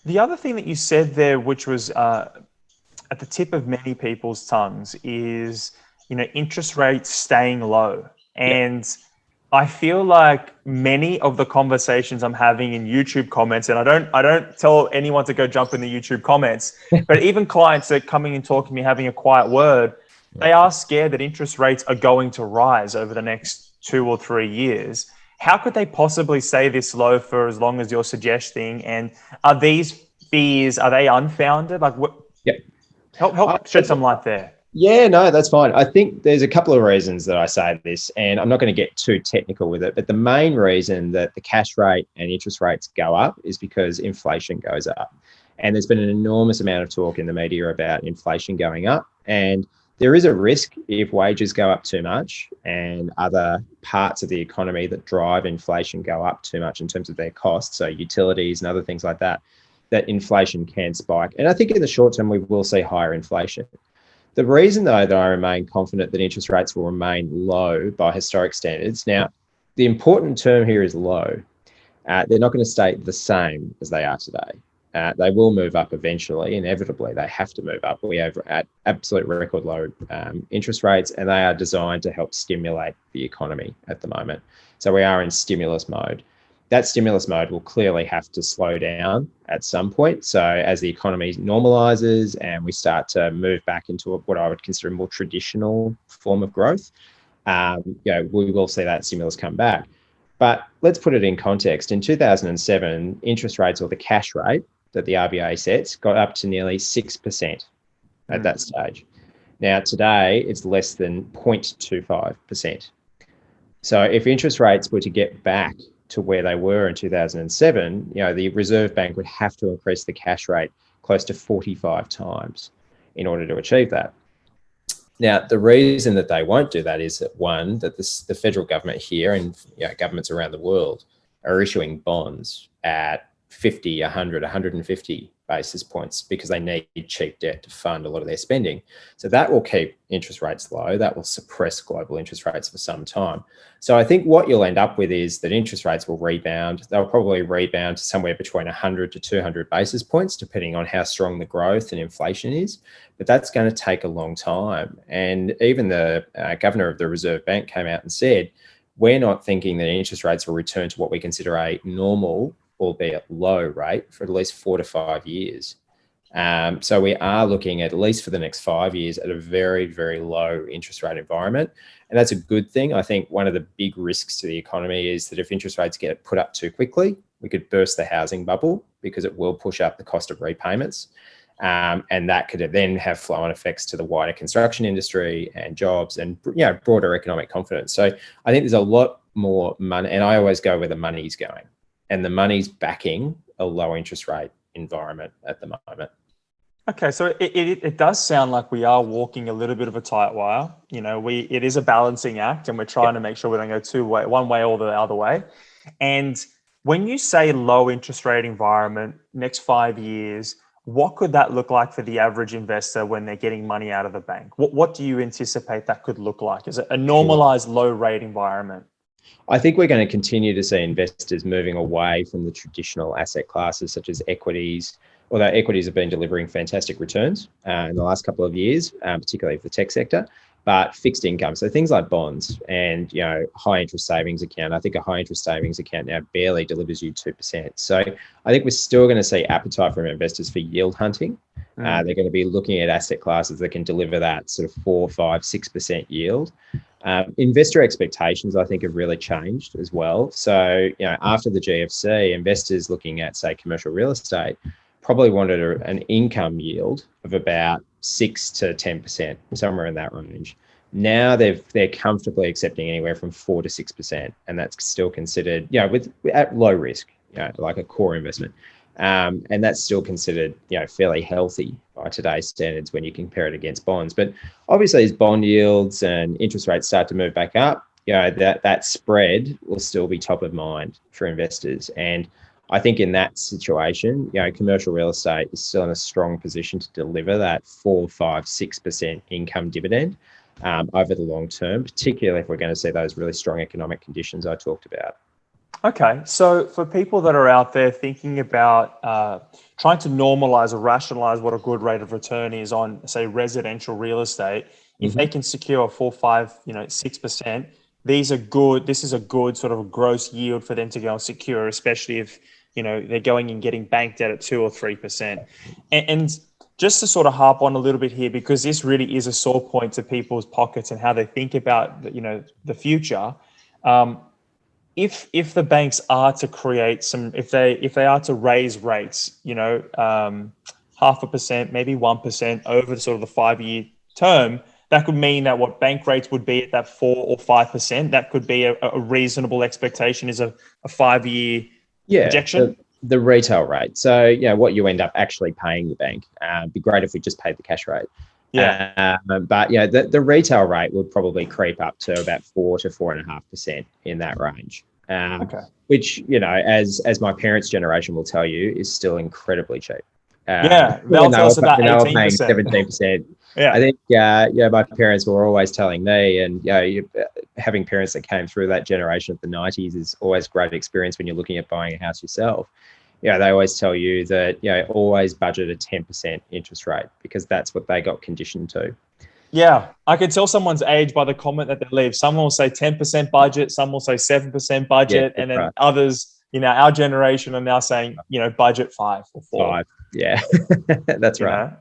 The other thing that you said there, which was at the tip of many people's tongues, is interest rates staying low. Yep. And I feel like many of the conversations I'm having in YouTube comments, and I don't tell anyone to go jump in the YouTube comments, but even clients that are coming and talking to me, having a quiet word, they are scared that interest rates are going to rise over the next 2 or 3 years. How could they possibly stay this low for as long as you're suggesting? And are these fears, are they unfounded? Like, what? Yep. Help shed some light there. Yeah, no, that's fine. I think there's a couple of reasons that I say this, and I'm not going to get too technical with it, but the main reason that the cash rate and interest rates go up is because inflation goes up. And there's been an enormous amount of talk in the media about inflation going up. And there is a risk if wages go up too much and other parts of the economy that drive inflation go up too much in terms of their costs, so utilities and other things like that, that inflation can spike. And I think in the short term, we will see higher inflation. The reason, though, that I remain confident that interest rates will remain low by historic standards. Now, the important term here is low. They're not going to stay the same as they are today. They will move up eventually. Inevitably, they have to move up. We have at absolute record low interest rates, and they are designed to help stimulate the economy at the moment. So we are in stimulus mode. That stimulus mode will clearly have to slow down at some point. So as the economy normalizes and we start to move back into what I would consider a more traditional form of growth, we will see that stimulus come back. But let's put it in context. In 2007, interest rates, or the cash rate that the RBA sets, got up to nearly 6% at that stage. Now, today, it's less than 0.25%. So if interest rates were to get back to where they were in 2007, the Reserve Bank would have to increase the cash rate close to 45 times in order to achieve that. Now, the reason that they won't do that is that, one, that the federal government here and governments around the world are issuing bonds at 50, 100, 150 basis points because they need cheap debt to fund a lot of their spending. So that will keep interest rates low. That will suppress global interest rates for some time. So I think what you'll end up with is that interest rates will rebound. They'll probably rebound to somewhere between 100 to 200 basis points, depending on how strong the growth and inflation is. But that's going to take a long time. And even the governor of the Reserve Bank came out and said, we're not thinking that interest rates will return to what we consider a normal, albeit low rate, for at least 4 to 5 years. So we are looking at least for the next 5 years at a very, very low interest rate environment. And that's a good thing. I think one of the big risks to the economy is that if interest rates get put up too quickly, we could burst the housing bubble because it will push up the cost of repayments. And that could then have flow-on effects to the wider construction industry and jobs and broader economic confidence. So I think there's a lot more money, and I always go where the money's going. And the money's backing a low interest rate environment at the moment. Okay, so it does sound like we are walking a little bit of a tight wire. It is a balancing act, and we're trying to make sure we don't go one way or the other way. And when you say low interest rate environment, next 5 years, what could that look like for the average investor when they're getting money out of the bank? What do you anticipate that could look like? Is it a normalized low rate environment? I think we're going to continue to see investors moving away from the traditional asset classes such as equities, although equities have been delivering fantastic returns in the last couple of years, particularly for the tech sector, but fixed income. So things like bonds and, high interest savings account. I think a high interest savings account now barely delivers you 2%. So I think we're still going to see appetite from investors for yield hunting. They're going to be looking at asset classes that can deliver that sort of 4, 5, 6% yield. Investor expectations, I think, have really changed as well. So, after the GFC, investors looking at, say, commercial real estate probably wanted an income yield of about 6 to 10%, somewhere in that range. Now they're comfortably accepting anywhere from 4 to 6%, and that's still considered, at low risk, like a core investment. And that's still considered, fairly healthy by today's standards when you compare it against bonds. But obviously, as bond yields and interest rates start to move back up, that spread will still be top of mind for investors. And I think in that situation, commercial real estate is still in a strong position to deliver that 4, 5, 6% income dividend over the long term, particularly if we're going to see those really strong economic conditions I talked about. Okay, so for people that are out there thinking about trying to normalize or rationalize what a good rate of return is on, say, residential real estate, if they can secure 4, 5, 6%, these are good. This is a good sort of a gross yield for them to go and secure, especially if they're going and getting bank debt at 2 or 3%. And just to sort of harp on a little bit here, because this really is a sore point to people's pockets and how they think about the future. If the banks are to create some, if they are to raise rates, 0.5%, maybe 1% over sort of the 5-year term, that could mean that what bank rates would be at that 4 or 5%, that could be a reasonable expectation is a 5-year projection. The retail rate. So, what you end up actually paying the bank. It'd be great if we just paid the cash rate. Yeah. But the retail rate would probably creep up to about 4 to 4.5% in that range. Okay. Which, as my parents' generation will tell you, is still incredibly cheap. They'll tell us about 18%. 17%. Yeah. I think, my parents were always telling me, and having parents that came through that generation of the 90s is always a great experience when you're looking at buying a house yourself. They always tell you that, always budget a 10% interest rate because that's what they got conditioned to. Yeah, I could tell someone's age by the comment that they leave. Someone will say 10% budget, some will say 7% budget, and then others, our generation are now saying, budget 5 or 4. 5, yeah, that's right.